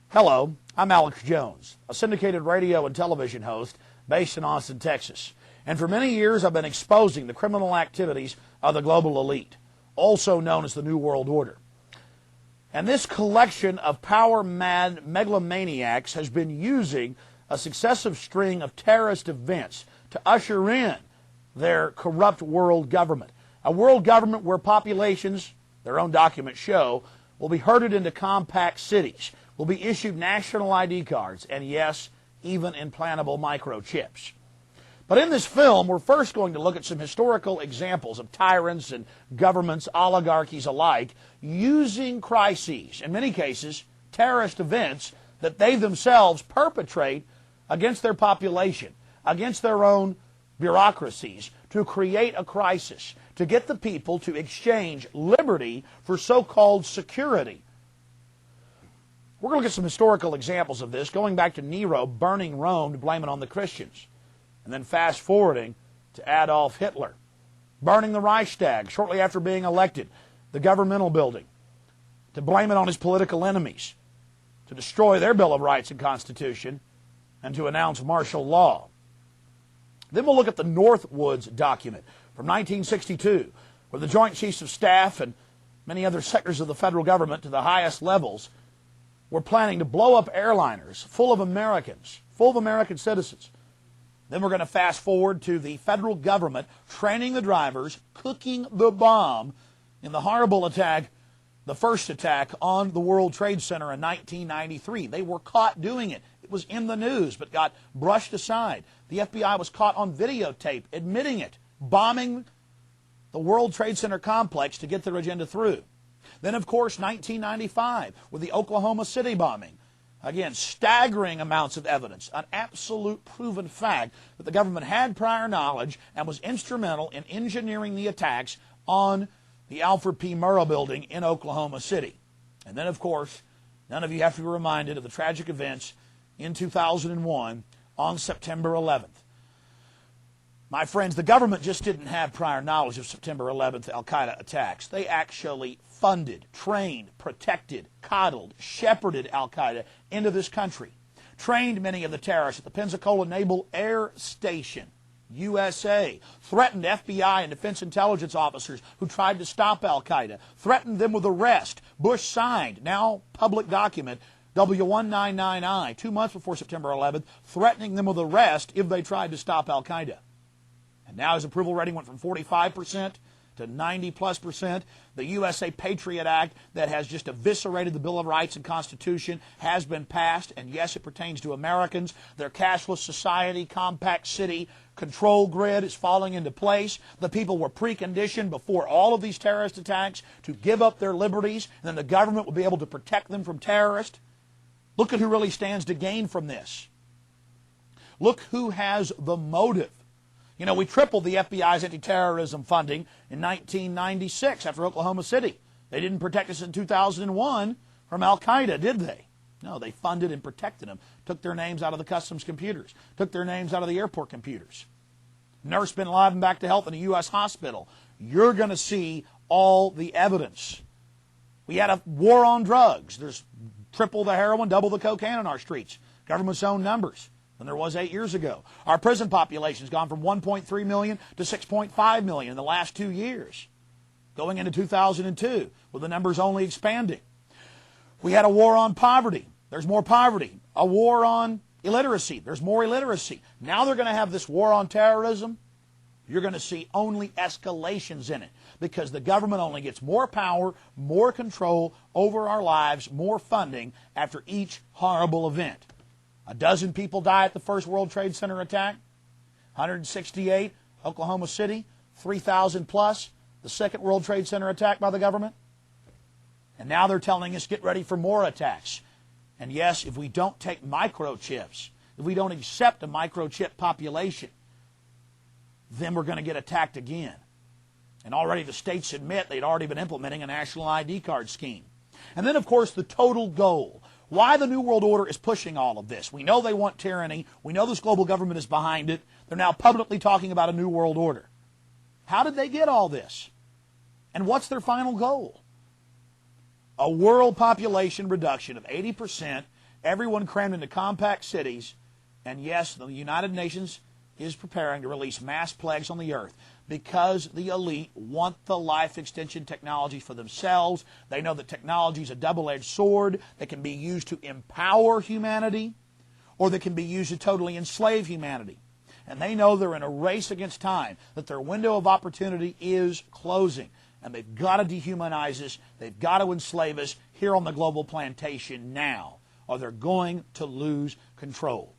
Hello, I'm Alex Jones, a syndicated radio and television host based in Austin, Texas. And for many years, I've been exposing the criminal activities of the global elite, also known as the New World Order. And this collection of power-mad megalomaniacs has been using a successive string of terrorist events to usher in their corrupt world government. A world government where populations, their own documents show, will be herded into compact cities, will be issued national ID cards, and yes, even implantable microchips. But in this film, we're first going to look at some historical examples of tyrants and governments, oligarchies alike, using crises, in many cases, terrorist events that they themselves perpetrate against their population, against their own bureaucracies, to create a crisis, to get the people to exchange liberty for so-called security. We're going to look at some historical examples of this, going back to Nero burning Rome to blame it on the Christians, and then fast-forwarding to Adolf Hitler, burning the Reichstag shortly after being elected, the governmental building, to blame it on his political enemies, to destroy their Bill of Rights and Constitution, and to announce martial law. Then we'll look at the Northwoods document from 1962, where the Joint Chiefs of Staff and many other sectors of the federal government to the highest levels were planning to blow up airliners full of Americans, full of American citizens. Then we're going to fast forward to the federal government training the drivers, cooking the bomb in the horrible attack, the first attack on the World Trade Center in 1993. They were caught doing it. It was in the news, but got brushed aside. The FBI was caught on videotape admitting it, bombing the World Trade Center complex to get their agenda through. Then, of course, 1995 with the Oklahoma City bombing. Again, staggering amounts of evidence, an absolute proven fact that the government had prior knowledge and was instrumental in engineering the attacks on the Alfred P. Murrah building in Oklahoma City. And then, of course, none of you have to be reminded of the tragic events in 2001 on September 11th. My friends, the government just didn't have prior knowledge of September 11th al-Qaeda attacks. They actually funded, trained, protected, coddled, shepherded al-Qaeda into this country, trained many of the terrorists at the Pensacola Naval Air Station, USA, threatened FBI and defense intelligence officers who tried to stop al-Qaeda, threatened them with arrest. Bush signed, now public document, W199I, 2 months before September 11th, threatening them with arrest if they tried to stop al-Qaeda. And now his approval rating went from 45% to 90+%. The USA Patriot Act that has just eviscerated the Bill of Rights and Constitution has been passed, and yes, it pertains to Americans. Their cashless society, compact city, control grid is falling into place. The people were preconditioned before all of these terrorist attacks to give up their liberties, and then the government will be able to protect them from terrorists. Look at who really stands to gain from this. Look who has the motive. You know, we tripled the FBI's anti-terrorism funding in 1996 after Oklahoma City. They didn't protect us in 2001 from Al-Qaeda, did they? No, they funded and protected them. Took their names out of the customs computers. Took their names out of the airport computers. Nursed bin Laden back to health in a U.S. hospital. You're going to see all the evidence. We had a war on drugs. There's triple the heroin, double the cocaine on our streets. Government's own numbers than there was 8 years ago. Our prison population has gone from 1.3 million to 6.5 million in the last 2 years, going into 2002, with the numbers only expanding. We had a war on poverty. There's more poverty. A war on illiteracy. There's more illiteracy. Now they're going to have this war on terrorism. You're going to see only escalations in it because the government only gets more power, more control over our lives, more funding after each horrible event. 12 people die at the first World Trade Center attack, 168, Oklahoma City, 3,000 plus, the second World Trade Center attack by the government. And now they're telling us get ready for more attacks. And yes, if we don't take microchips, if we don't accept a microchip population, then we're going to get attacked again. And already the states admit they'd already been implementing a national ID card scheme. And then, of course, the total goal. Why the New World Order is pushing all of this. We know they want tyranny. We know this global government is behind it. They're now publicly talking about a New World Order. How did they get all this? And what's their final goal? A world population reduction of 80%, everyone crammed into compact cities, and yes, the United Nations is preparing to release mass plagues on the earth because the elite want the life extension technology for themselves. They know that technology is a double-edged sword that can be used to empower humanity or that can be used to totally enslave humanity. And they know they're in a race against time, that their window of opportunity is closing. And they've got to dehumanize us. They've got to enslave us here on the global plantation now, or they're going to lose control.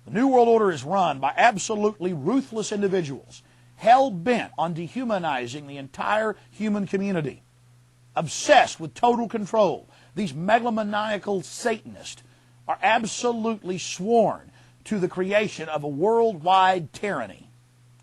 The New World Order is run by absolutely ruthless individuals, hell-bent on dehumanizing the entire human community, obsessed with total control. These megalomaniacal Satanists are absolutely sworn to the creation of a worldwide tyranny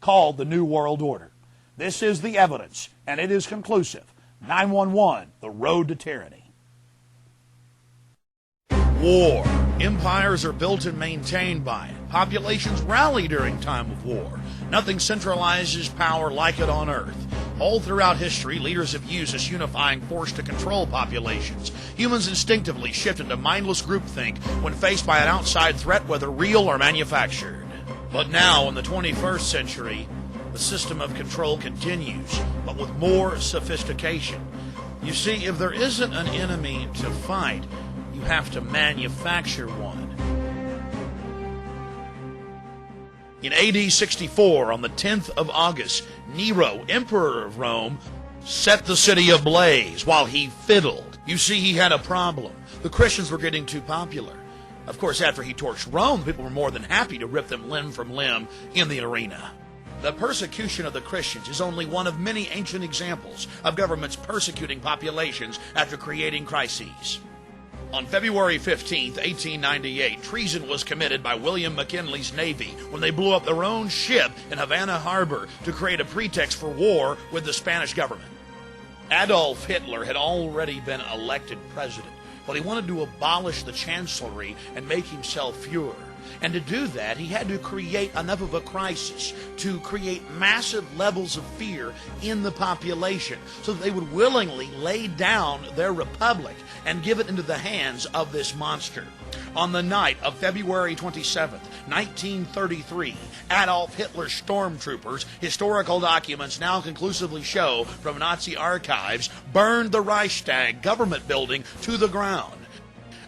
called the New World Order. This is the evidence, and it is conclusive. 911, the road to tyranny. War. Empires are built and maintained by it. Populations rally during time of war. Nothing centralizes power like it on Earth. All throughout history, leaders have used this unifying force to control populations. Humans instinctively shift into mindless groupthink when faced by an outside threat, whether real or manufactured. But now, in the 21st century, the system of control continues, but with more sophistication. You see, if there isn't an enemy to fight, you have to manufacture one. In AD 64, on the 10th of August, Nero, emperor of Rome, set the city ablaze while he fiddled. You see, he had a problem. The Christians were getting too popular. Of course, after he torched Rome, people were more than happy to rip them limb from limb in the arena. The persecution of the Christians is only one of many ancient examples of governments persecuting populations after creating crises. On February 15, 1898, treason was committed by William McKinley's Navy when they blew up their own ship in Havana Harbor to create a pretext for war with the Spanish government. Adolf Hitler had already been elected president, but he wanted to abolish the chancellery and make himself Fuhrer. And to do that, he had to create enough of a crisis to create massive levels of fear in the population so that they would willingly lay down their republic and give it into the hands of this monster. On the night of February 27, 1933, Adolf Hitler's stormtroopers, historical documents now conclusively show from Nazi archives, burned the Reichstag government building to the ground.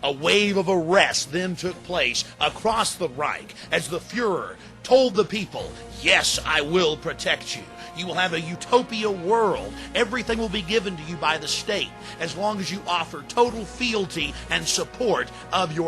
A wave of arrests then took place across the Reich as the Fuhrer told the people, "Yes, I will protect you. You will have a utopia world. Everything will be given to you by the state as long as you offer total fealty and support of your